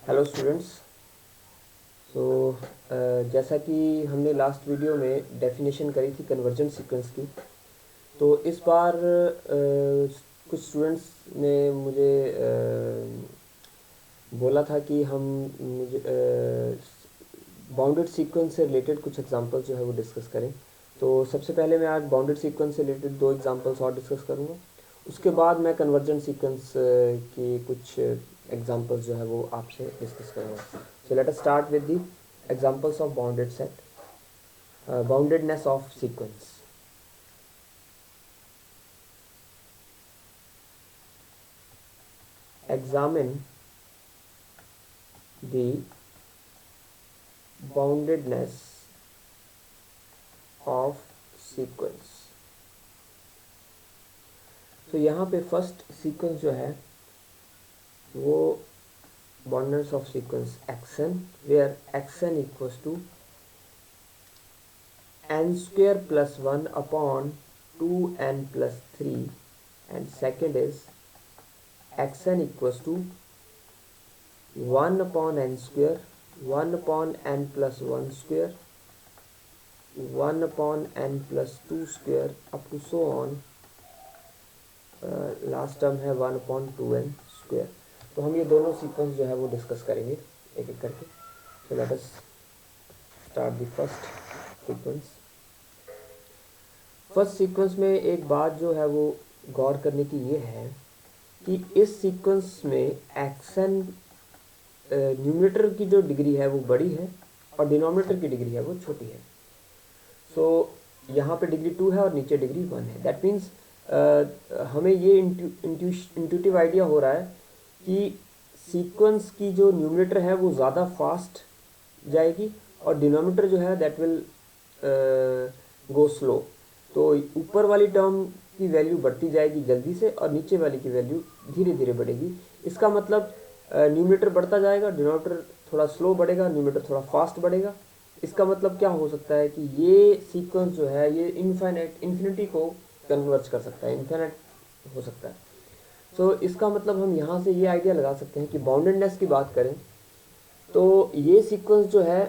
Hello students. सो जैसा कि हमने लास्ट वीडियो में डेफिनेशन करी थी कन्वर्जन सीक्वेंस की, तो इस बार कुछ स्टूडेंट्स ने मुझे बोला था कि हम मुझे बाउंडेड सीक्वेंस से रिलेटेड कुछ एग्जांपल्स जो है वो डिस्कस करें। तो सबसे पहले मैं आज बाउंडेड सीक्वेंस से रिलेटेड दो एग्जांपल्स और डिस्कस करूँगा। उसके बाद मैं कन्वर्जन सीक्वेंस की कुछ एग्जांपल्स जो है वो आपसे डिस्कस करूँगा। सो let us start with the examples of bounded set, boundedness of sequence. Examine the boundedness of sequence। तो यहाँ पे फर्स्ट सीक्वेंस जो है वो boundedness of sequence xn, where xn equals to n square plus 1 upon 2n plus 3, and second is xn equals to 1 upon n square, 1 upon n plus 1 square, 1 upon n plus 2 square up to so on। Last term है 1 upon 2n square. तो हम ये दोनों sequence जो है वो discuss करेंगे एक एक करके। सो let us start the first sequence. First sequence में एक बात जो है वो गौर करने की ये है कि इस सीक्वेंस में एक्शन न्यूमरेटर की जो डिग्री है वो बड़ी है और डिनोमिनेटर की डिग्री है वो छोटी है। सो यहाँ पे डिग्री 2 है और नीचे डिग्री 1 है। दैट मीन्स हमें ये इंट्यूटिव आइडिया हो रहा है कि सीक्वेंस की जो न्यूमरेटर है वो ज़्यादा फास्ट जाएगी और डिनोमिनेटर जो है दैट विल गो स्लो। तो ऊपर वाली टर्म की वैल्यू बढ़ती जाएगी जल्दी से और नीचे वाली की वैल्यू धीरे धीरे बढ़ेगी। इसका मतलब न्यूमरेटर बढ़ता जाएगा, डिनोमिनेटर थोड़ा स्लो बढ़ेगा, न्यूमरेटर थोड़ा फास्ट बढ़ेगा। इसका मतलब क्या हो सकता है कि ये सीक्वेंस जो है ये इन्फिनिटी को कन्वर्ज कर सकता है, इन्फिनिट हो सकता है। सो इसका मतलब हम यहाँ से ये आइडिया लगा सकते हैं कि बाउंडेडनेस की बात करें तो ये सीक्वेंस जो है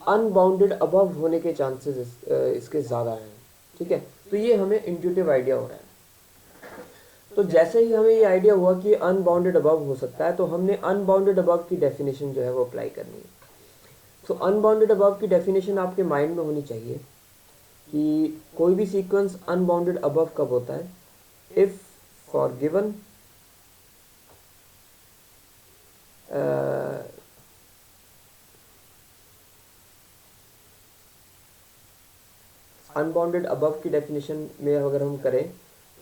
अनबाउंडेड अबव होने के चांसेस इसके ज़्यादा हैं। ठीक है, तो ये हमें इंट्यूटिव आइडिया हो रहा है। तो जैसे ही हमें ये आइडिया हुआ कि अनबाउंडेड अबव हो सकता है तो हमने अनबाउंडेड अबव की डेफिनेशन जो है वो अप्लाई करनी है। तो अनबाउंडेड अबव की डेफिनेशन आपके माइंड में होनी चाहिए कि कोई भी सीक्वेंस अनबाउंडेड अबव कब होता है? If for given unbounded above की डेफिनेशन में अगर हम करें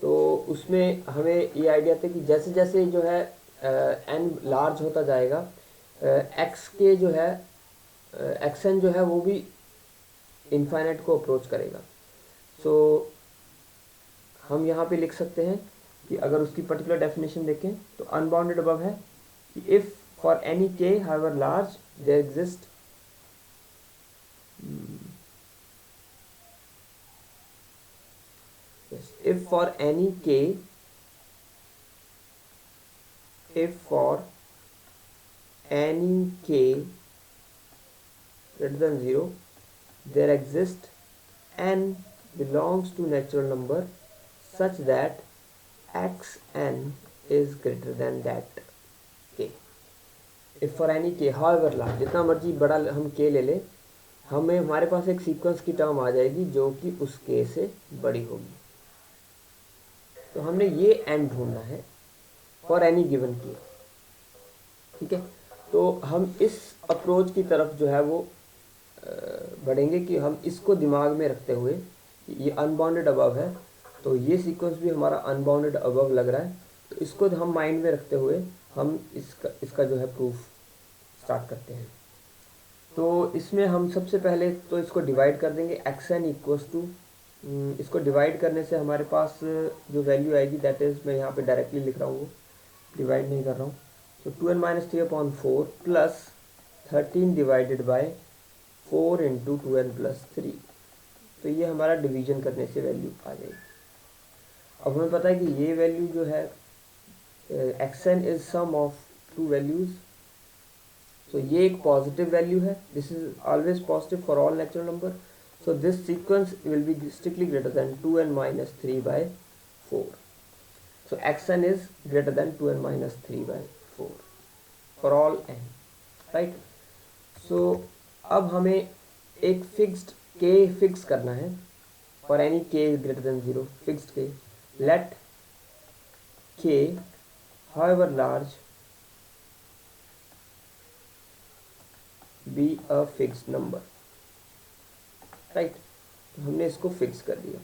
तो उसमें हमें ये आइडिया था कि जैसे जैसे जो है एन लार्ज होता जाएगा, एक्स के जो है एक्सन जो है वो भी इनफाइनाइट को अप्रोच करेगा। सो हम यहाँ पे लिख सकते हैं कि अगर उसकी पर्टिकुलर डेफिनेशन देखें तो अनबाउंडेड अबव है कि if for any k however large there exist if for any k, if for any k greater than 0 there exists n belongs to natural number such that xn is greater than that k। if for any k however large, जितना मर्जी बड़ा हम k ले लें, हमें हमारे पास एक sequence की टर्म आ जाएगी जो कि उस k से बड़ी होगी। तो हमने ये एन ढूंढना है फॉर एनी गिवन के। ठीक है, तो हम इस अप्रोच की तरफ जो है वो बढ़ेंगे कि हम इसको दिमाग में रखते हुए ये अनबाउंडेड अबव है तो ये सीक्वेंस भी हमारा अनबाउंडेड अबव लग रहा है, तो इसको हम माइंड में रखते हुए हम इसका जो है प्रूफ स्टार्ट करते हैं। तो इसमें हम सबसे पहले तो इसको डिवाइड कर देंगे एक्स एन इक्वल्स टू, इसको डिवाइड करने से हमारे पास जो वैल्यू आएगी दैट इज़, मैं यहाँ पे डायरेक्टली लिख रहा हूँ, डिवाइड नहीं कर रहा हूँ। तो 2n minus 3 upon 4 plus 13 divided by 4 into 2n plus 3। तो ये हमारा डिवीजन करने से वैल्यू आ जाएगी। अब हमें पता है कि ये वैल्यू जो है x n is sum of two values so ये एक पॉजिटिव वैल्यू है, this is always positive for all natural number. So this sequence will be strictly greater than 2n minus 3/4. So xn is greater than 2n minus 3/4 for all n, right? So अब हमें एक fixed k fix करना है for any k is greater than 0. Fixed k, let k however large be a fixed number, right? तो हमने इसको fix कर दिया.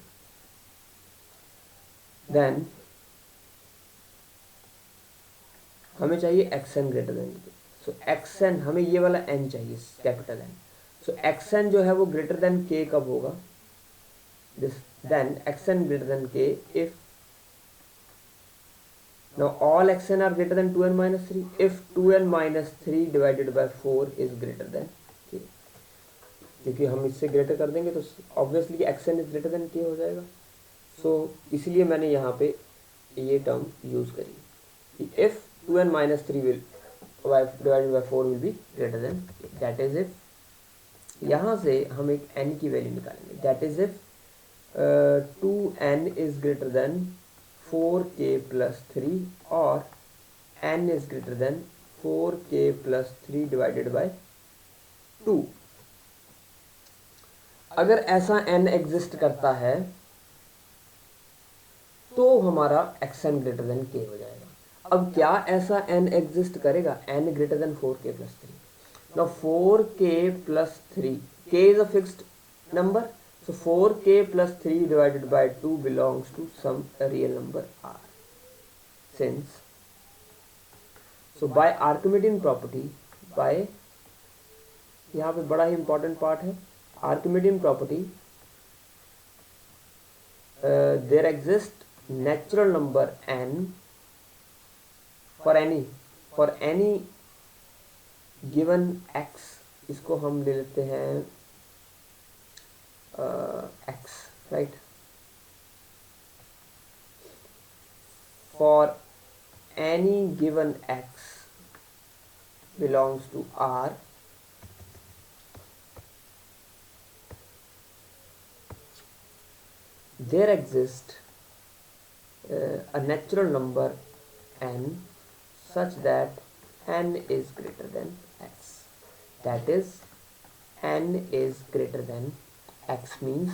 देन हमें चाहिए xn ग्रेटर देन के. सो xn हमें ये वाला n चाहिए, कैपिटल n. सो xn जो है वो ग्रेटर देन k कब होगा? This then xn greater than k if now all xn are greater than 2n minus 3 if 2n minus 3 divided by 4 is greater than k. क्योंकि हम इससे greater कर देंगे तो obviously xn is greater than k हो जाएगा. सो इसलिए मैंने यहाँ पे ये टर्म यूज करी, if 2n minus 3 will divided by 4 will be greater than k. That is if, यहाँ से हम एक n की वैल्यू निकालेंगे. That is if 2n is greater than 4k plus 3 और n is greater than 4k plus 3 divided by 2. अगर ऐसा n exist करता है तो हमारा xn ग्रेटर देन k हो जाएगा. अब क्या ऐसा n एग्जिस्ट करेगा? n greater then 4k plus 3. Now 4k plus 3, k is a fixed number, so 4k plus 3 divided by 2 belongs to some real number r. Since, so by Archimedean property, by, यहाँ पे बड़ा ही important part है, Archimedean property, there exists natural number n for any given x. इसको हम ले लेते हैं x, right? For any given x belongs to R, there exists a natural number n such that n is greater than x. That is, n is greater than x means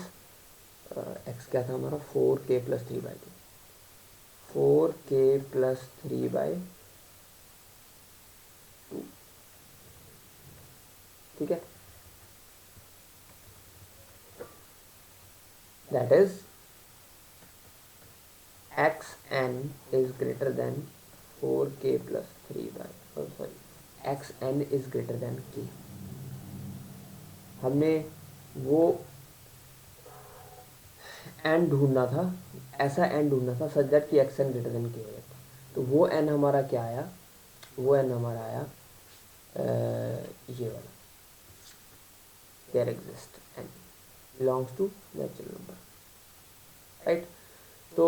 x क्या था हमारा? 4k plus 3/2. 4k plus 3/2. ठीक है? That is, xn is greater than 4k plus xn is greater than k. हमने वो n ढूंढना था, ऐसा n ढूंढना था सच दैट कि xn ग्रेटर देन k हो जाता. तो वो n हमारा क्या आया? वो n हमारा आया ये वाला, there exists n belongs to natural number, right? तो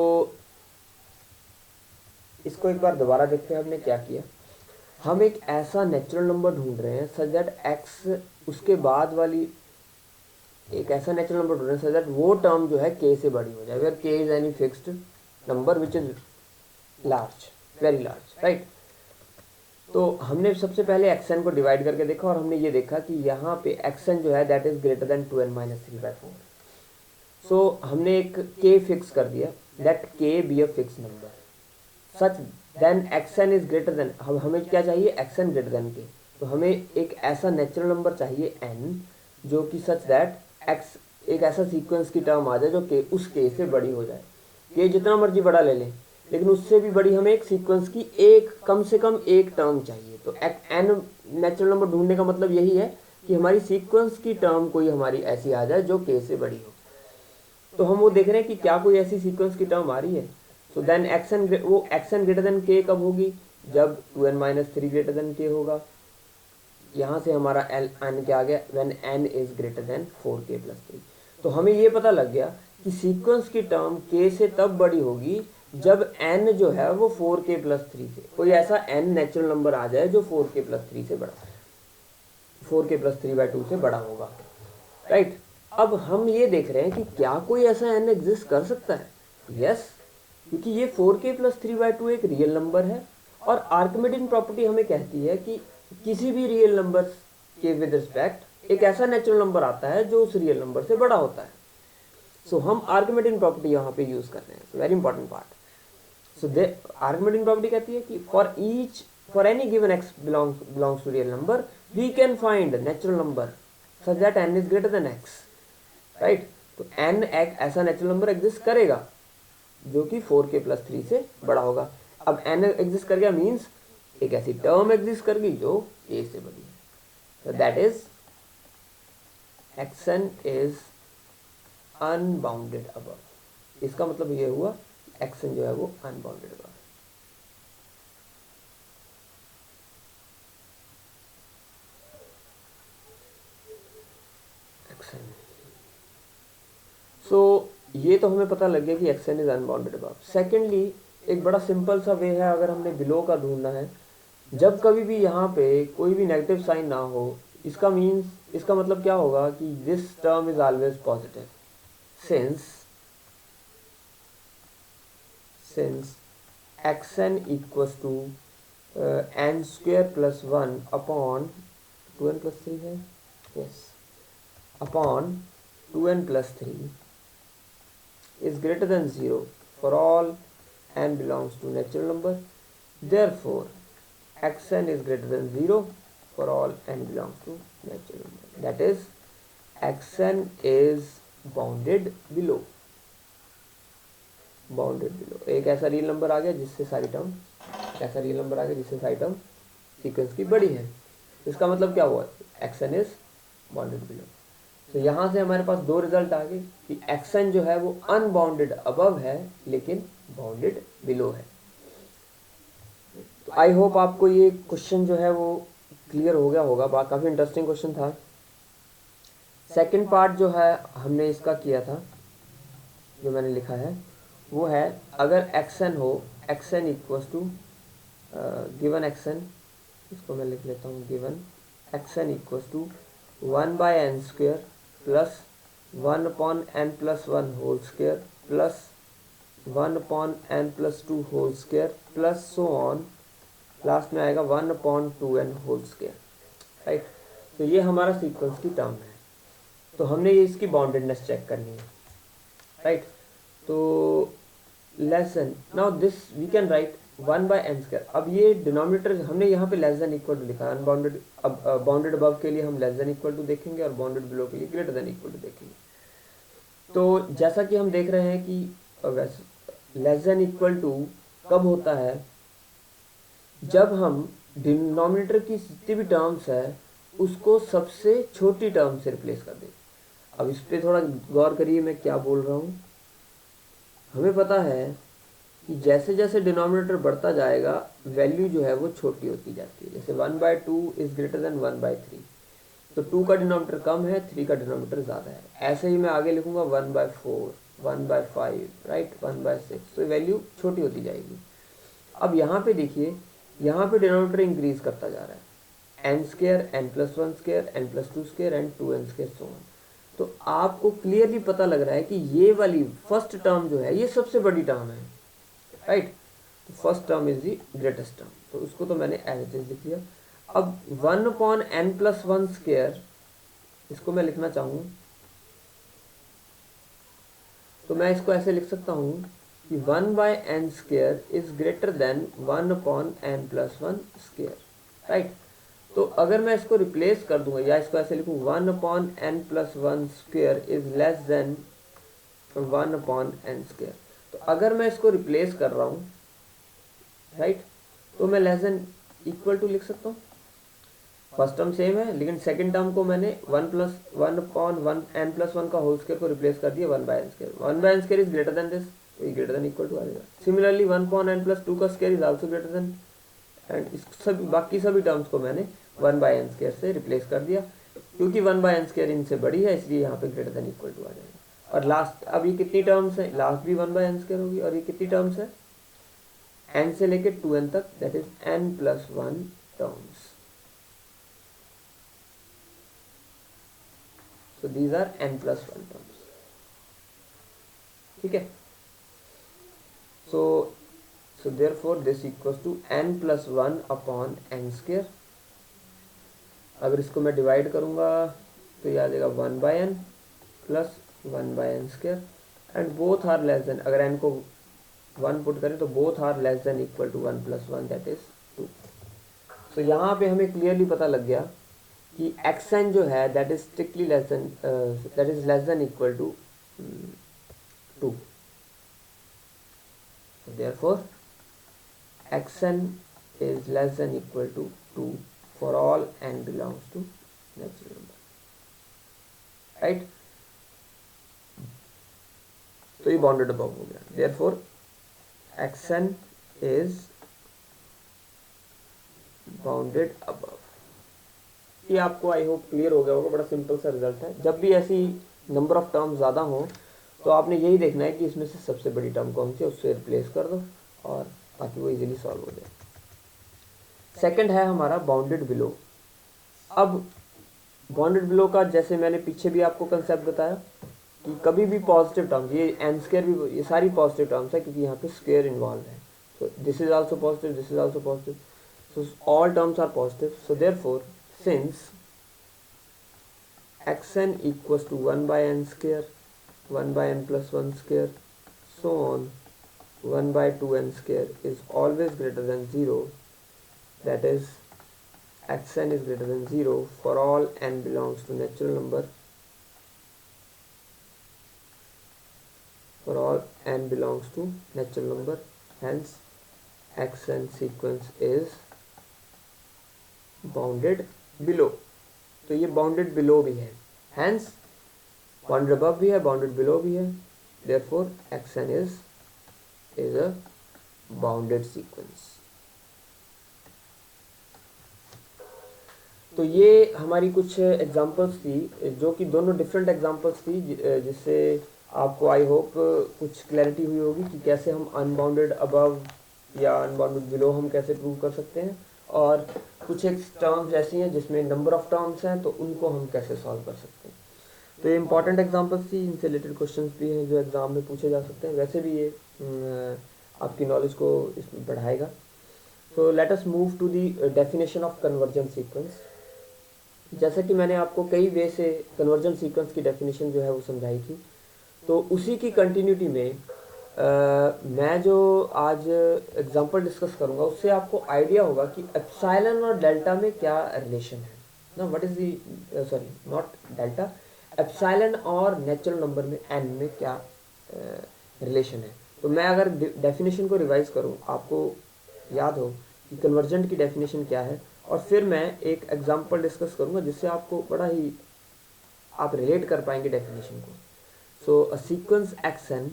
इसको एक बार दोबारा देखते हैं हमने क्या किया. हम एक ऐसा नेचुरल नंबर ढूंढ रहे हैं सच दैट x उसके बाद वाली एक ऐसा नेचुरल नंबर ढूंढ रहे हैं सच दैट वो टर्म जो है k से बड़ी हो जाए. अगर k is any fixed number which is large, very large, right? तो हमने सबसे पहले xn को डिवाइड करके देखा और हमने ये देखा कि यहाँ पे xn जो है that is greater than 2n minus 3/4. So हमने एक k फिक्स कर दिया, that k be a fix number such then xn is greater than, हमें क्या चाहिए? xn greater than k. तो हमें एक ऐसा नेचुरल नंबर चाहिए n जो कि सच दैट x एक ऐसा सीक्वेंस की टर्म आ जाए जो k उस k से बड़ी हो जाए. k जितना मर्जी बड़ा ले लें लेकिन उससे भी बड़ी हमें एक सीक्वेंस की एक कम से कम एक टर्म चाहिए. तो n नेचुरल नंबर ढूंढने का मतलब यही है कि हमारी सीक्वेंस की टर्म कोई हमारी ऐसी आ जाए जो k से बड़ी हो. तो हम वो देख रहे हैं कि क्या कोई ऐसी सीक्वेंस की टर्म आ रही है. सो देन वो xn ग्रेटर देन k कब होगी? जब 2n minus 3 greater than k होगा. यहाँ से हमारा n क्या आ गया? When n is greater then 4k plus 3. तो हमें ये पता लग गया कि सीक्वेंस की टर्म k से तब बड़ी होगी जब n जो है वो 4k plus 3 से, कोई ऐसा n नेचुरल नंबर आ जाए जो 4k plus 3 से बड़ा है. 4k+3/2 से बड़ा होगा, राइट। अब हम ये देख रहे हैं कि क्या कोई ऐसा n एग्जिस्ट कर सकता है। यस, क्योंकि ये 4k+3/2 एक रियल नंबर है और आर्किमिडीन प्रॉपर्टी हमें कहती है कि किसी भी रियल नंबर के विद रिस्पेक्ट एक ऐसा नेचुरल नंबर आता है जो उस रियल नंबर से बड़ा होता है। सो हम आर्किमिडीन प्रॉपर्टी यहाँ पे यूज कर रहे हैं, so very important part. So the Archimedean property कहती है कि for any given x belongs to real number we can find natural number such that n is greater than x, right. तो n एक ऐसा natural number exist करेगा जो कि 4k+3 से बड़ा होगा। अब n एग्जिस्ट कर गया मीन्स एक ऐसी टर्म एग्जिस्ट कर गई जो a से बड़ी है, so that is xn is unbounded above. इसका मतलब ये हुआ xn जो है वो अनबाउंडेड अबव। xn, सो ये तो हमें पता लग गया कि xn is unbounded above. Secondly एक बड़ा सिंपल सा वे है अगर हमने बिलो का ढूंढना है, जब कभी भी यहाँ पे कोई भी नेगेटिव साइन ना हो, इसका मतलब क्या होगा कि this term is always positive since xn equals to n square plus 1 upon 2n plus 3 है, yes, upon 2n plus 3 is greater than 0 for all n belongs to natural number, therefore xn is greater than 0 for all n belongs to natural number, that is xn is bounded below. एक ऐसा real number आ गया जिससे सारी term sequence की बड़ी है, इसका मतलब क्या हुआ, xn इज बाउंडेड बिलो। तो यहाँ से हमारे पास दो रिजल्ट आ गए कि xn जो है वो अनबाउंडेड अबव है लेकिन बाउंडेड बिलो है। तो आई होप आपको ये क्वेश्चन जो है वो क्लियर हो गया होगा, काफ़ी इंटरेस्टिंग क्वेश्चन था। सेकंड पार्ट जो है हमने इसका किया था, जो मैंने लिखा है वो है अगर xn हो, xn equals to given xn, इसको मैं लिख लेता हूँ, given xn equals to 1/n² plus 1/n+1 whole square plus 1/n+2 whole square plus so on, last में आएगा 1/2n होल स्क्वायर, राइट। तो ये हमारा सीक्वेंस की टर्म है, तो हमने ये इसकी बाउंडेडनेस चेक करनी है, राइट। तो lesson now this we can write 1/n²। अब ये डिनोमिनेटर हमने यहाँ पे लेस देन इक्वल टू लिखा है, अनबाउंडेड बाउंडेड अबव के लिए हम लेस देन इक्वल टू देखेंगे और बाउंडेड बिलो के लिए ग्रेटर देन इक्वल टू देखेंगे। तो जैसा कि हम देख रहे हैं कि लेस देन इक्वल टू कब होता है, जब हम डिनोमिनेटर की जितनी भी टर्म्स है उसको सबसे छोटी टर्म से रिप्लेस कर दें। अब इस पर थोड़ा गौर करिए मैं क्या बोल रहा हूँ। हमें पता है कि जैसे जैसे डिनोमिनेटर बढ़ता जाएगा वैल्यू जो है वो छोटी होती जाती है। जैसे 1/2 इज ग्रेटर देन 1/3, तो 2 का डिनोमिनेटर कम है, 3 का डिनोमिनेटर ज़्यादा है। ऐसे ही मैं आगे लिखूंगा 1/4, 1/5, राइट, 1/6, तो वैल्यू छोटी होती जाएगी। अब यहाँ पे देखिए, यहाँ पे डिनोमिनेटर इंक्रीज करता जा रहा है, n² n+1² n+2² and 2n² so on. तो आपको क्लियरली पता लग रहा है कि ये वाली फर्स्ट टर्म जो है ये सबसे बड़ी टर्म है, राइट। तो first term is the greatest term, तो उसको तो मैंने एज इट इज लिख लिया। अब 1/n+1² इसको मैं लिखना चाहूँ तो मैं इसको ऐसे लिख सकता हूँ कि 1/n² is greater then 1/n+1², right. तो अगर मैं इसको रिप्लेस कर दूंगा या इसको ऐसे लिखूँ 1/n+1² is less then 1/n², तो अगर मैं इसको रिप्लेस कर रहा हूँ, राइट, तो मैं लेस देन इक्वल टू लिख सकता हूँ। फर्स्ट टर्म सेम है लेकिन सेकंड टर्म को मैंने 1/n+1 का होल स्क्वायर को रिप्लेस कर दिया 1/n²। 1/n² is greater then this, तो ये ग्रेटर देन इक्वल टू आ जाएगा। सिमिलरली 1/n+2 का square is also greater than, and बाकी सभी टर्म्स को मैंने 1/n² से रिप्लेस कर दिया, क्योंकि 1/n² इनसे बड़ी है इसलिए यहाँ पे ग्रेटर देन इक्वल टू आ जाएगा। और लास्ट, अब ये कितनी टर्म्स है, लास्ट भी 1/n² होगी, और ये कितनी टर्म्स है, n से लेके 2n तक, that is n+1 terms. So these are n+1 terms. ठीक है. So therefore this equals to n+1 upon n square. अगर इसको मैं डिवाइड करूँगा तो ये आ जाएगा 1/n plus 1/n square and both are less than, अगर n को 1 पुट करें तो both are less than equal to 1+1 that is 2. तो यहाँ पे हमें क्लियरली पता लग गया कि xn जो है that is strictly less than, that is less than equal to 2. Therefore xn is less than equal to 2 for all n belongs to natural number, right? तो ये बाउंडेड अबव हो गया. Therefore xn is bounded above. ये आपको I hope clear हो गया होगा. बड़ा सिंपल सा रिजल्ट है. जब भी ऐसी नंबर ऑफ टर्म ज़्यादा हो तो आपने यही देखना है कि इसमें से सबसे बड़ी टर्म कौन सी है, उससे रिप्लेस कर दो और ताकि वो इजीली सॉल्व हो जाए. सेकंड है हमारा बाउंडेड बिलो. अब बाउंडेड बिलो का जैसे मैंने पीछे भी आपको कंसेप्ट बताया कि कभी भी पॉजिटिव टर्म्स, ये एन स्क्वायर भी, ये सारी पॉजिटिव टर्म्स है क्योंकि यहाँ पे स्क्वायर इन्वॉल्व है. So this is also positive, this is also positive, so all terms are positive. So therefore since xn equals to 1/n square, 1/n plus 1 square, so on, 1/2n square is always greater than 0, that is xn is greater than 0 for all n belongs to natural number, for all n belongs to natural number, hence xn sequence is bounded below. तो ये bounded below भी है, hence bounded above भी है, bounded below भी है. therefore xn is a bounded sequence. तो ये हमारी कुछ एग्जांपल्स थी जो कि दोनों डिफरेंट एग्जांपल्स थी, जिससे आपको आई होप कुछ क्लैरिटी हुई होगी कि कैसे हम अनबाउंडेड अबव या अनबाउंडेड बिलो हम कैसे प्रूव कर सकते हैं, और कुछ एक टर्म्स ऐसी हैं जिसमें नंबर ऑफ टर्म्स हैं तो उनको हम कैसे सॉल्व कर सकते हैं. तो ये इंपॉर्टेंट एग्जांपल्स थी, इनसे रिलेटेड क्वेश्चंस भी हैं जो एग्ज़ाम में पूछे जा सकते हैं. वैसे भी ये आपकी नॉलेज को इसमें बढ़ाएगा. So let us move to the definition of convergent sequence. जैसा कि मैंने आपको कई वे से कन्वर्जेंट सीक्वेंस की डेफिनेशन जो है वो समझाई थी, तो उसी की कंटिन्यूटी में मैं जो आज एग्जांपल डिस्कस करूंगा उससे आपको आइडिया होगा कि एप्सिलॉन और डेल्टा में क्या रिलेशन है ना. What is the, sorry not delta, epsilon और नेचुरल नंबर में n में क्या रिलेशन है. तो मैं अगर डेफिनेशन को रिवाइज करूं, आपको याद हो कि कन्वर्जेंट की डेफिनेशन क्या है, और फिर मैं एक एग्जांपल डिस्कस करूंगा जिससे आपको बड़ा ही आप रिलेट कर पाएंगे डेफिनेशन को. So a sequence xn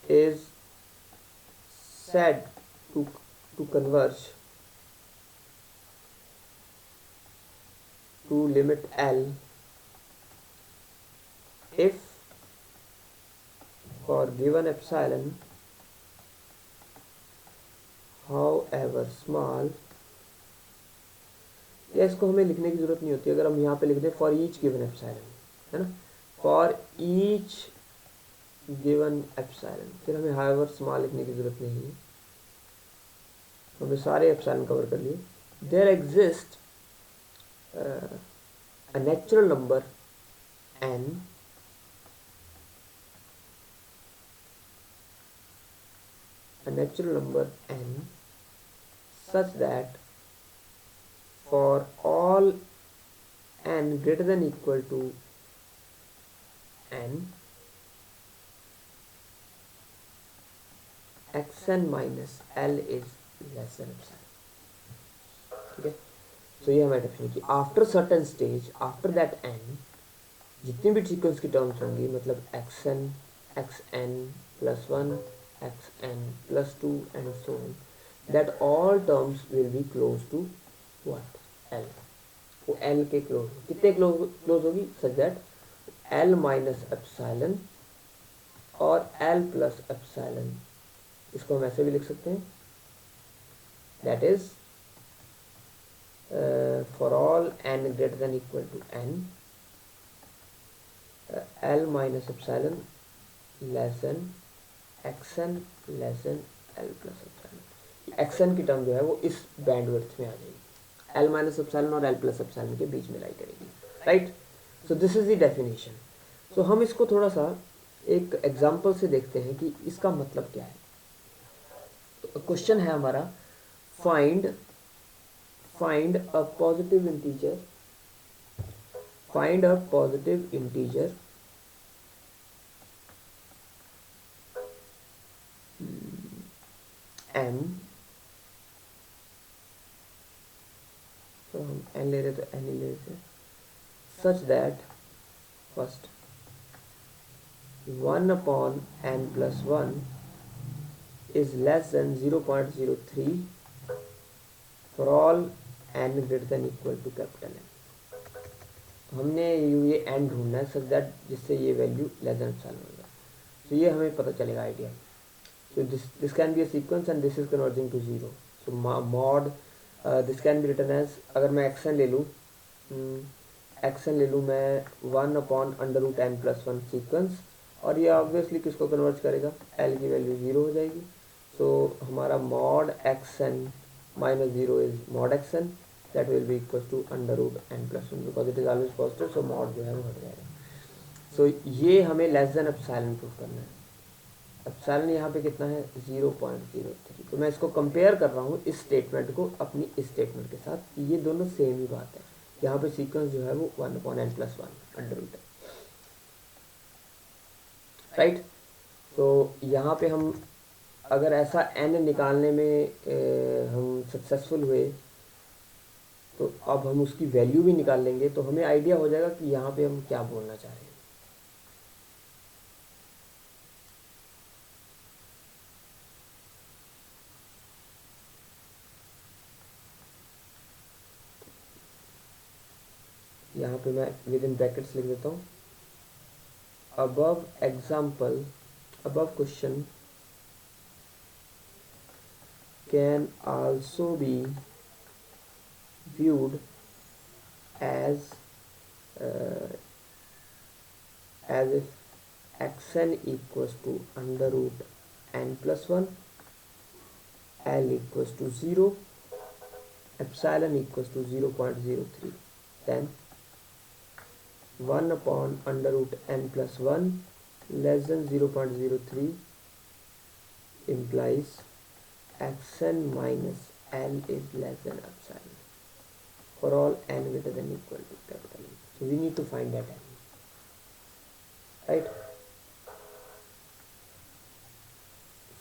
is said to converge to limit L if for given epsilon however small. या इसको हमें लिखने की जरूरत नहीं होती, अगर हम यहाँ पे लिख दें फॉर ईच गिवन एप्सिलॉन, है ना, फॉर ईच गिवन एप्सिलॉन, फिर हमें हाउएवर स्मॉल लिखने की जरूरत नहीं है, हमने सारे एप्सिलॉन कवर कर लिए. There exist a natural number n such that for all n greater than equal to n, xn minus l is less than epsilon. ठीक है. तो ये हमारी डेफिनेशन की after certain stage, after that n, जितनी भी सीक्वेंस की terms होंगी, मतलब xn, xn plus 1, xn plus 2 and so on, that all terms will be close to what? L. वो L के क्लोज, कितने क्लोज होगी? Such that L minus epsilon और L प्लस एप्सिलॉन, इसको हम ऐसे भी लिख सकते हैं, that is for all n greater than equal to n, L minus epsilon less than xn less than L plus epsilon। xn की टर्म जो है वो इस बैंडविड्थ में आ जाएगी, L माइनस एप्सिलॉन और L प्लस एप्सिलॉन के बीच में लाई करेगी, right. So this is the definition. So हम इसको थोड़ा सा एक एग्जांपल से देखते हैं कि इसका मतलब क्या है। तो क्वेश्चन है हमारा, find a positive integer, find a positive integer m, तो हम n ले रहे तो n ही ले रहे, such that first 1 upon n plus 1 is less than 0.03 for all n greater than equal to capital N। हमने ये n ढूंढना है सच दैट जिससे ये वैल्यू लेस देन एप्सिलॉन हो जाए। तो ये हमें पता चलेगा idea. So this can be a sequence and this is converging to zero. So mod this can be written as, अगर मैं एक्सन ले लूँ, एक्सन ले लूँ मैं 1 upon under root n plus 1 sequence, और ये ऑब्वियसली किसको कन्वर्ट करेगा, L की वैल्यू 0 हो जाएगी। सो हमारा mod action minus 0 is mod action, that will be equals to under root n plus 1 because it is always positive, so mod जो है वो हट जाएगा। so ये हमें लेस देन एप्सिलॉन प्रूफ करना है। एप्सिलॉन यहाँ पे कितना है 0.03। तो मैं इसको कंपेयर कर रहा हूँ इस स्टेटमेंट को अपनी इस स्टेटमेंट के साथ, ये दोनों सेम ही बात है। यहाँ पे सीक्वेंस जो है वो 1 upon n plus 1 under root है, राइट। तो यहाँ पे हम अगर ऐसा n निकालने में हम सक्सेसफुल हुए तो अब हम उसकी वैल्यू भी निकाल लेंगे, तो हमें आइडिया हो जाएगा कि यहाँ पे हम क्या बोलना चाह रहे हैं। यहाँ पे मैं विद इन ब्रैकेट्स लिख देता हूँ, above example, above question can also be viewed as if xn equals to under root n plus 1, L equals to 0, epsilon equals to 0.03, then 1 upon under root n plus 1 less than 0.03 implies xn minus L is less than epsilon for all n greater than equal to capital N. So we need to find that n, right?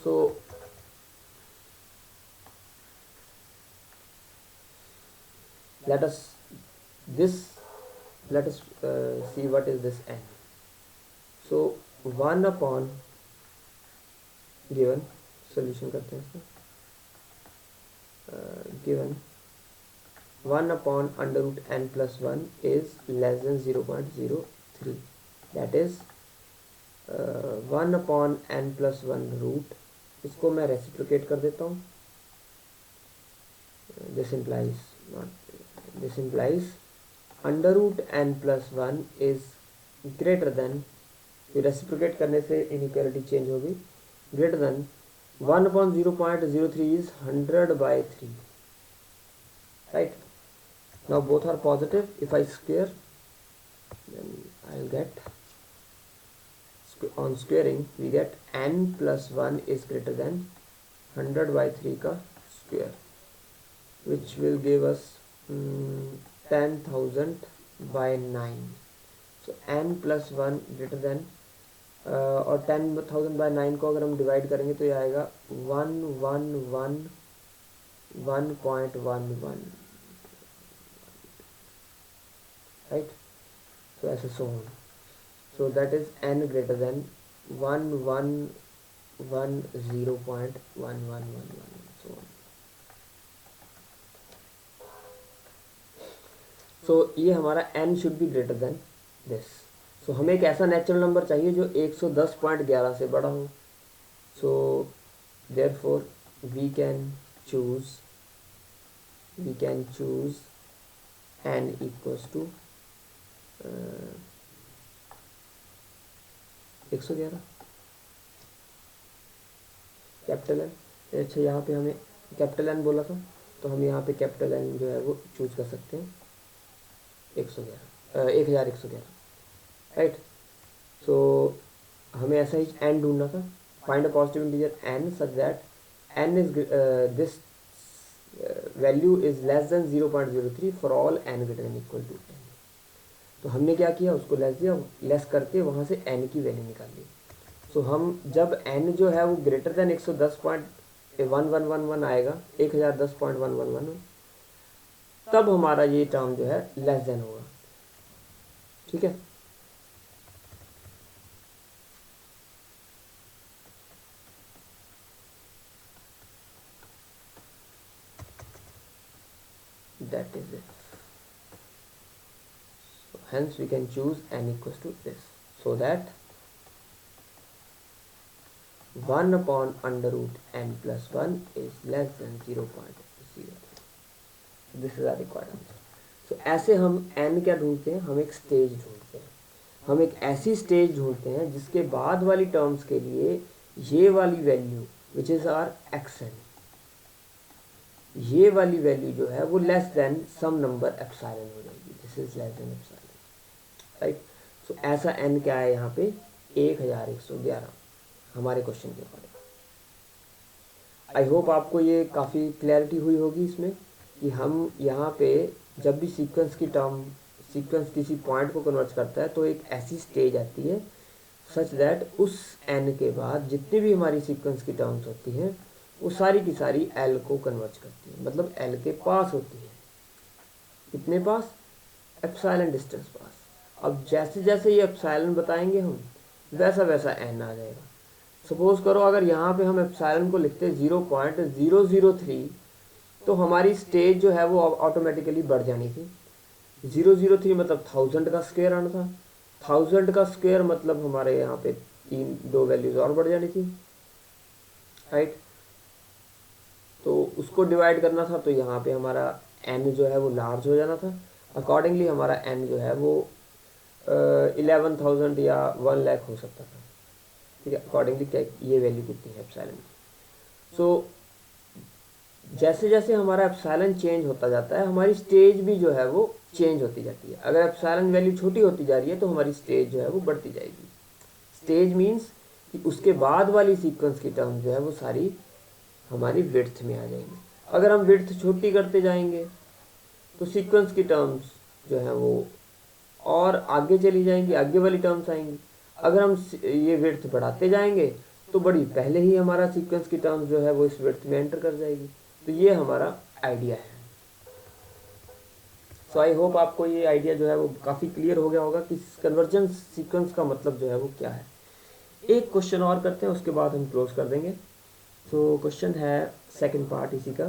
So let us see what is this n. So 1 upon given solution करते हैं इसमें, given 1 upon under root n plus 1 is less than 0.03, that is 1 upon n plus 1 root, इसको मैं reciprocate कर देता हूँ, this implies under root n plus 1 is greater than, reciprocate करने से इनइक्वालिटी चेंज होगी, greater than 1 upon 0.03 is 100 by 3, right? Now both are positive. If I square, then I'll get, on squaring we get n plus 1 is greater than 100 by 3 का square, which will give us 10,000 by 9. So n plus 1 greater than और 10,000 by 9 को अगर हम divide करेंगे तो ये आएगा 111.11, right? So as so on, so that is n greater than 1110.1111, so on. So ये हमारा n should be greater than this. So हमें एक ऐसा नेचुरल नंबर चाहिए जो 110.11 से बड़ा हो। So therefore we can choose n equals to 111 capital N. अच्छा यहाँ पे हमें कैपिटल एन बोला था, तो हम यहाँ पे कैपिटल एन जो है वो चूज कर सकते हैं 1111, राइट। सो हमें ऐसा ही एन ढूंढना था। Find a positive integer N such that N is this value is less than 0.03 for all N greater than equal to N. तो हमने क्या किया, उसको लेस करके वहाँ से एन की वैल्यू निकाल ली। सो हम जब एन जो है वो ग्रेटर देन 110.1111 आएगा, 1010.111, तब हमारा ये टर्म जो है लेस देन होगा। ठीक है, that is it. So hence we can choose n equals to this, so that 1 upon under root n plus 1 is less than 0.03. This is our required answer. So ऐसे हम n क्या ढूंढते हैं, हम एक स्टेज ढूंढते हैं। हम एक ऐसी स्टेज ढूंढते हैं जिसके बाद वाली टर्म्स के लिए ये वाली value which is are xn, ये वाली वैल्यू जो है वो less than some number epsilon हो जाएगी। This is less than epsilon, right. So ऐसा n क्या है यहाँ पे 1111 हमारे क्वेश्चन के अकॉर्डिंग। आई होप आपको ये काफ़ी क्लैरिटी हुई होगी इसमें कि हम यहाँ पे जब भी सीक्वेंस किसी पॉइंट को कन्वर्ट करता है तो एक ऐसी स्टेज आती है सच दैट उस n के बाद जितनी भी हमारी सीक्वेंस की टर्म्स होती हैं वो सारी की सारी l को कन्वर्ट करती है, मतलब l के पास होती है। कितने पास, एप्सिलॉन डिस्टेंस पास। अब जैसे जैसे ये एप्सिलॉन बताएंगे हम वैसा वैसा n आ जाएगा। सपोज करो अगर यहाँ पे हम एप्सिलॉन को लिखते 0.003 तो हमारी स्टेज जो है वो ऑटोमेटिकली बढ़ जानी थी। 003 मतलब 1000 का स्क्वायर आना था, 1000 का स्क्वायर मतलब हमारे यहाँ पे दो वैल्यूज और बढ़ जानी थी, राइट। तो उसको डिवाइड करना था तो यहाँ पे हमारा n जो है वो लार्ज हो जाना था। अकॉर्डिंगली हमारा n जो है वो 11,000 या 1 लाख हो सकता था। ठीक है, अकॉर्डिंगली क्या ये वैल्यू कितनी है एप्सिलॉन की। सो जैसे जैसे हमारा एप्सिलॉन चेंज होता जाता है हमारी स्टेज भी जो है वो चेंज होती जाती है। अगर एप्सिलॉन वैल्यू छोटी होती जा रही है तो हमारी स्टेज जो है वो बढ़ती जाएगी। स्टेज मीन्स कि उसके बाद वाली सीक्वेंस की टर्म जो है वो सारी हमारी विड्थ में आ जाएंगी। अगर हम विड्थ छोटी करते जाएंगे तो सीक्वेंस की टर्म्स जो है वो और आगे चली जाएंगी, आगे वाली टर्म्स आएंगी। अगर हम ये विड्थ बढ़ाते जाएंगे तो बड़ी पहले ही हमारा सीक्वेंस की टर्म्स जो है वो इस विड्थ में एंटर कर जाएगी। तो ये हमारा आइडिया है। सो आई होप आपको ये आइडिया जो है वो काफ़ी क्लियर हो गया होगा कि कन्वर्जेंस सीक्वेंस का मतलब जो है वो क्या है। एक क्वेश्चन और करते हैं उसके बाद हम क्लोज कर देंगे। तो क्वेश्चन है सेकंड पार्ट इसी का,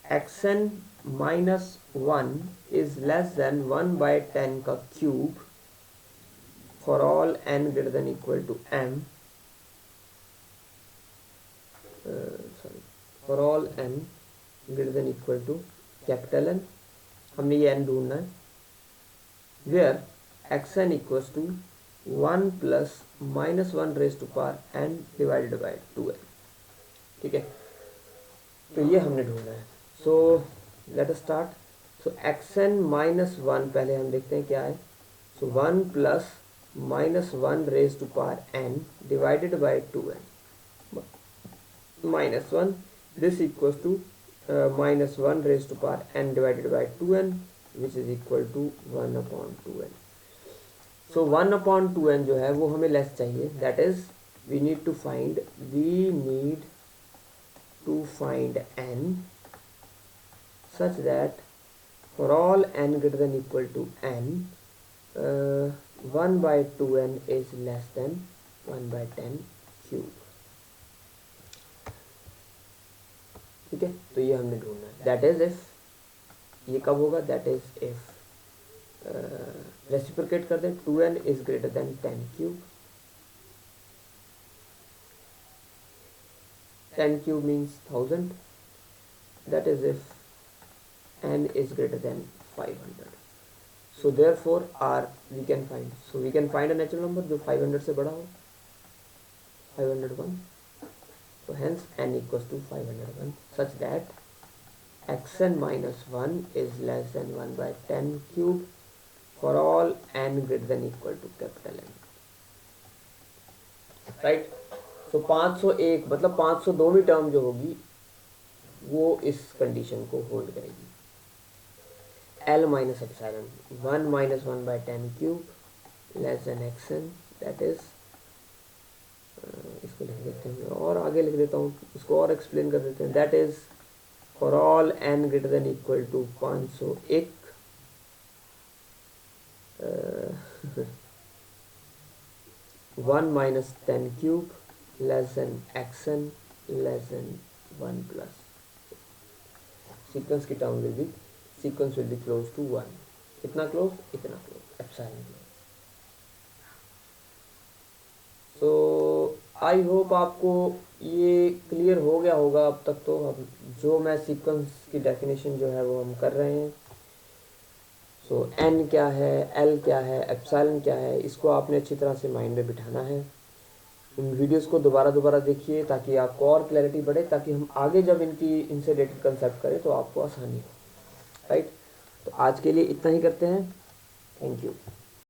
xn minus 1 is less than 1/10 का cube for all n greater than equal to m, sorry for all n greater than equal to capital N। हमने ये n ढूंढना है। Where xn equals to 1 plus minus 1 raise to power n divided by 2n। ठीक है, तो ये हमने ढूंढना है। So let us start. So xn minus 1 पहले हम देखते हैं क्या है। So 1 plus minus 1 raise to power n divided by 2n minus 1, this equals to minus 1 raise to power n divided by 2n which is equal to 1/2n। So 1/2n जो है वो हमें लेस चाहिए, that is we need to find n such that for all n greater than equal to n 1/2n is less than 1/10 cube। ठीक है, तो ये हमने ढूंढना है। दैट इज इफ, ये कब होगा, दैट इज इफ रेसिप्रोकेट कर दें 2n is greater then 10 cube. 10 cube means 1000, that is if n is greater than 500. So therefore r we can find, so we can find a natural number जो 500 से बड़ा हो, 501. So hence n equals to 501 such that xn minus 1 is less than 1 by 10 cube for all n greater than equal to capital N. राइट. So 501 मतलब 502वीं term जो होगी वो इस कंडीशन को होल्ड करेगी. L minus epsilon 1 minus 1 by 10 cube less than action, that is, इसको लिख देते हैं और आगे लिख देता हूँ, इसको और एक्सप्लेन कर देते हैं. That is for all n greater than equal to 501 1 minus 10 cube less than xn less than 1 plus. Sequence की term will be, sequence will be close to 1. कितना close? इतना close, epsilon close. So I hope आपको ये clear हो गया होगा अब तक. तो अब जो मैं सीक्वेंस की डेफिनेशन जो है वो हम कर रहे हैं. सो n क्या है, l क्या है, एप्सिलॉन क्या है, इसको आपने अच्छी तरह से माइंड में बिठाना है. इन वीडियोस को दोबारा देखिए ताकि आपको और क्लैरिटी बढ़े, ताकि हम आगे जब इनसे रिलेटेड कंसेप्ट करें तो आपको आसानी हो. राइट. तो आज के लिए इतना ही करते हैं. Thank you.